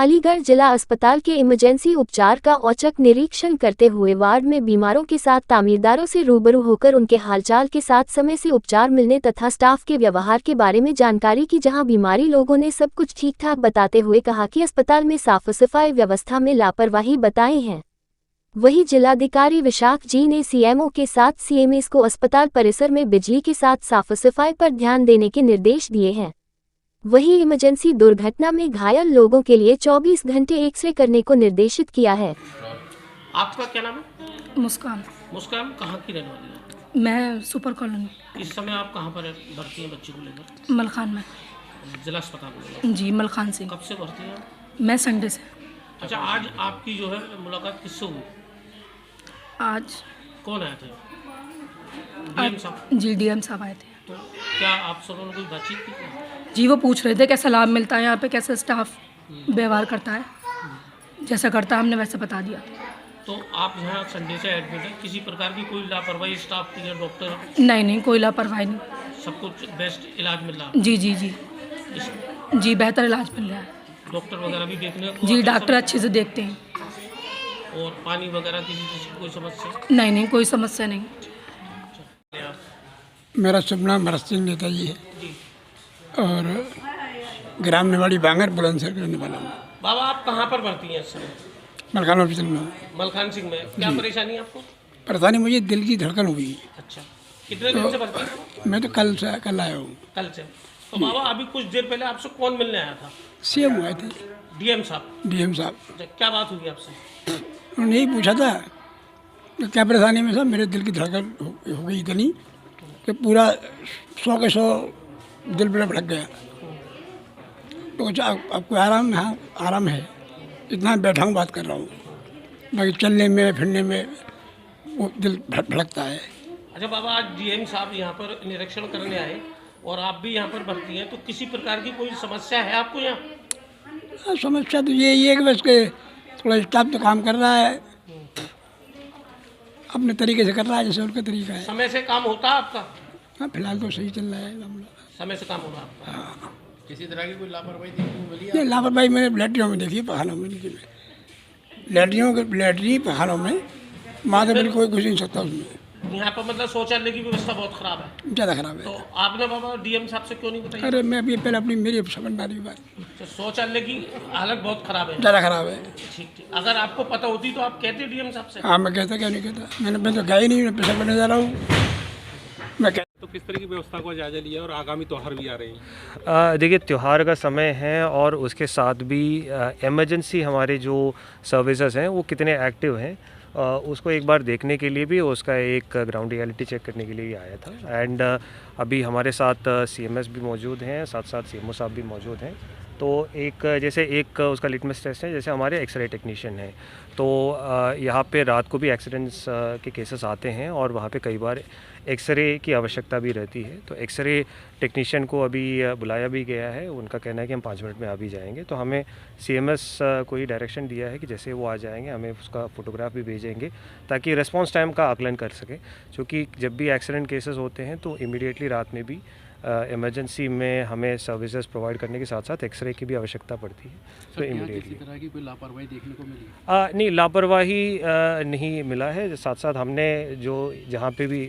अलीगढ़ जिला अस्पताल के इमरजेंसी उपचार का औचक निरीक्षण करते हुए वार्ड में बीमारों के साथ तामीरदारों से रूबरू होकर उनके हालचाल के साथ समय से उपचार मिलने तथा स्टाफ के व्यवहार के बारे में जानकारी की, जहां बीमारी लोगों ने सब कुछ ठीक ठाक बताते हुए कहा कि अस्पताल में साफ सफाई व्यवस्था में लापरवाही बताई है। वहीं जिलाधिकारी विशाख जी ने सीएमओ के साथ सीएमएस को अस्पताल परिसर में बिजली के साथ साफ सफाई पर ध्यान देने के निर्देश दिए हैं। वहीं इमरजेंसी दुर्घटना में घायल लोगों के लिए 24 घंटे एक्सरे करने को निर्देशित किया है। आपका क्या नाम है? मुस्कान। मुस्कान कहाँ की रहने वाली है? मैं सुपर कॉलोनी। इस समय आप कहाँ पर भर्ती हैं बच्चे को लेकर? मलखान में। जिला अस्पताल में? जी, मलखान सिंह। कब से भर्ती हैं? मैं संडे से। अच्छा, आज आपकी जो है मुलाकात किससे हुई? आज कौन आए थे? डीएम साहब? जी, डीएम साहब आए थे। तो क्या आप सब लोगों ने कोई बातचीत की? जी, वो पूछ रहे थे कैसा लाभ मिलता है यहाँ पे, कैसे स्टाफ व्यवहार करता है, जैसा करता है हमने वैसे बता दिया। तो आप यहाँ संडे से एडमिट हैं, किसी प्रकार की कोई लापरवाही स्टाफ की या डॉक्टर? नहीं, कोई लापरवाही नहीं। सब कुछ बेस्ट इलाज मिल रहा है? जी जी जी जी, बेहतर इलाज मिल रहा है। डॉक्टर वगैरह भी देखने को? जी, डॉक्टर अच्छे से देखते हैं। और पानी वगैरह किसी चीज़ की कोई समस्या? नहीं, कोई समस्या नहीं। मेरा शुभ नाम भरत सिंह नेताजी है जी। और ग्राम निवाड़ी बांगर बुलंदशहर का रहने वाला हूँ। बाबा, आप कहाँ पर भर्ती हैं इस समय? मलखान हॉस्पिटल में। मलखान सिंह में क्या परेशानी है आपको? परेशानी मुझे दिल की धड़कन हो गई। अच्छा, कितने दिन से भर्ती हैं? मैं तो कल आया हूँ। कल से? तो बाबा, अभी कुछ देर पहले आपसे कौन मिलने आया था? सीएम आए थे। डीएम साहब? डीएम साहब। अच्छा, क्या बात हुई आपसे? उन्होंने यही पूछा था कि क्या परेशानी में साहब, मेरे दिल की धड़कन हो गई इतनी कि पूरा 100 के 100 दिल मेरा भड़क गया। तो अच्छा, आपको आराम? हाँ, आराम है। इतना बैठा हूँ, बात कर रहा हूँ, बाकी चलने में फिरने में वो दिल भड़कता है। अच्छा बाबा, आज डीएम साहब यहाँ पर निरीक्षण करने आए और आप भी यहाँ पर भर्ती हैं, तो किसी प्रकार की कोई समस्या है आपको यहाँ? समस्या तो यही है कि बस के थोड़ा स्टाफ तो काम कर रहा है, अपने तरीके से कर रहा है जैसे उनका तरीका है। समय से काम होता है आपका? हाँ, फिलहाल तो सही चल रहा है मामला। समय से काम हो रहा है आपका? हाँ। किसी तरह की कोई लापरवाही देखने को मिली? नहीं, लापरवाही मैंने लैटरियों में देखी है, पखानों में नहीं। लैटरी पखानों में माँ से बिल्कुल कुछ नहीं सकता उसमें। यहाँ पर मतलब शौचालय की व्यवस्था बहुत खराब है? ज़्यादा खराब है। तो आपने बाबा डीएम साहब से क्यों नहीं बताया? अरे मैं अभी पहले अपनी मेरी समझदारी की बात। तो शौचालय की हालत बहुत खराब है? ज़्यादा खराब है। ठीक। अगर आपको पता होती तो आप कहते डीएम साहब से? हाँ, मैं कहता, क्या नहीं कहता। मैं तो गया ही नहीं, मैं पैसा करने जा रहा हूँ। मैं तो किस तरह की व्यवस्था को जायजा लिया और आगामी त्यौहार भी आ रहे हैं? देखिए, त्यौहार का समय है और उसके साथ भी इमरजेंसी हमारे जो सर्विसेज हैं वो कितने एक्टिव हैं उसको एक बार देखने के लिए भी, उसका एक ग्राउंड रियलिटी चेक करने के लिए भी आया था। एंड अभी हमारे साथ सीएमएस भी मौजूद हैं, साथ साथ सीएमओ साहब भी मौजूद हैं। तो एक उसका लिटमस टेस्ट है, जैसे हमारे एक्सरे टेक्नीशियन हैं, तो यहाँ पे रात को भी एक्सीडेंट्स के केसेस आते हैं और वहाँ पे कई बार एक्सरे की आवश्यकता भी रहती है। तो एक्सरे टेक्नीशियन को अभी बुलाया भी गया है, उनका कहना है कि हम 5 मिनट में आ भी जाएंगे। तो हमें सीएमएस को ही डायरेक्शन दिया है कि जैसे वो आ जाएंगे हमें उसका फ़ोटोग्राफ भी भेजेंगे ताकि रिस्पॉन्स टाइम का आकलन कर सकें, क्योंकि जब भी एक्सीडेंट केसेस होते हैं तो इमीडिएटली रात में भी इमरजेंसी में हमें सर्विसेज प्रोवाइड करने के साथ साथ एक्सरे की भी आवश्यकता पड़ती है। तो इमीडिएटली किसी तरह की कोई लापरवाही देखने को मिली? नहीं, लापरवाही नहीं मिला है। साथ साथ हमने जो जहाँ पे भी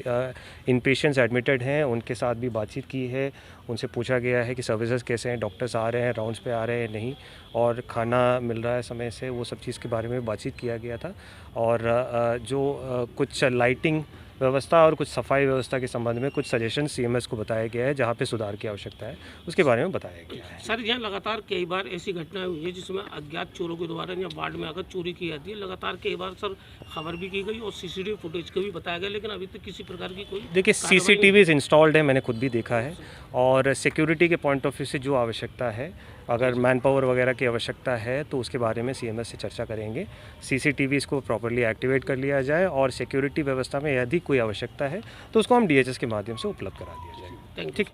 इन पेशेंट्स एडमिटेड हैं उनके साथ भी बातचीत की है, उनसे पूछा गया है कि सर्विसेज कैसे हैं, डॉक्टर्स आ रहे हैं, राउंड्स पे आ रहे हैं नहीं, और खाना मिल रहा है समय से, वो सब चीज़ के बारे में बातचीत किया गया था। और जो कुछ लाइटिंग व्यवस्था और कुछ सफाई व्यवस्था के संबंध में कुछ सजेशन सीएमएस को बताया गया है, जहाँ पे सुधार की आवश्यकता है उसके बारे में बताया गया है। सर, यहाँ लगातार कई बार ऐसी घटनाएं हुई है जिसमें अज्ञात चोरों के द्वारा या वार्ड में आकर चोरी की जाती है। लगातार कई बार सर खबर भी की गई और सीसीटीवी फुटेज को भी बताया गया, लेकिन अभी तक किसी प्रकार की कोई देखिए, सीसीटीवीज इंस्टॉल्ड है, मैंने खुद भी देखा है, और सिक्योरिटी के पॉइंट ऑफ व्यू से जो आवश्यकता है, अगर मैन पावर वगैरह की आवश्यकता है तो उसके बारे में सीएमएस से चर्चा करेंगे। सीसीटीवीज़ को प्रॉपर्ली एक्टिवेट कर लिया जाए और सिक्योरिटी व्यवस्था में यदि कोई आवश्यकता है तो उसको हम डीएचएस के माध्यम से उपलब्ध करा दिया जाएगा। ठीक।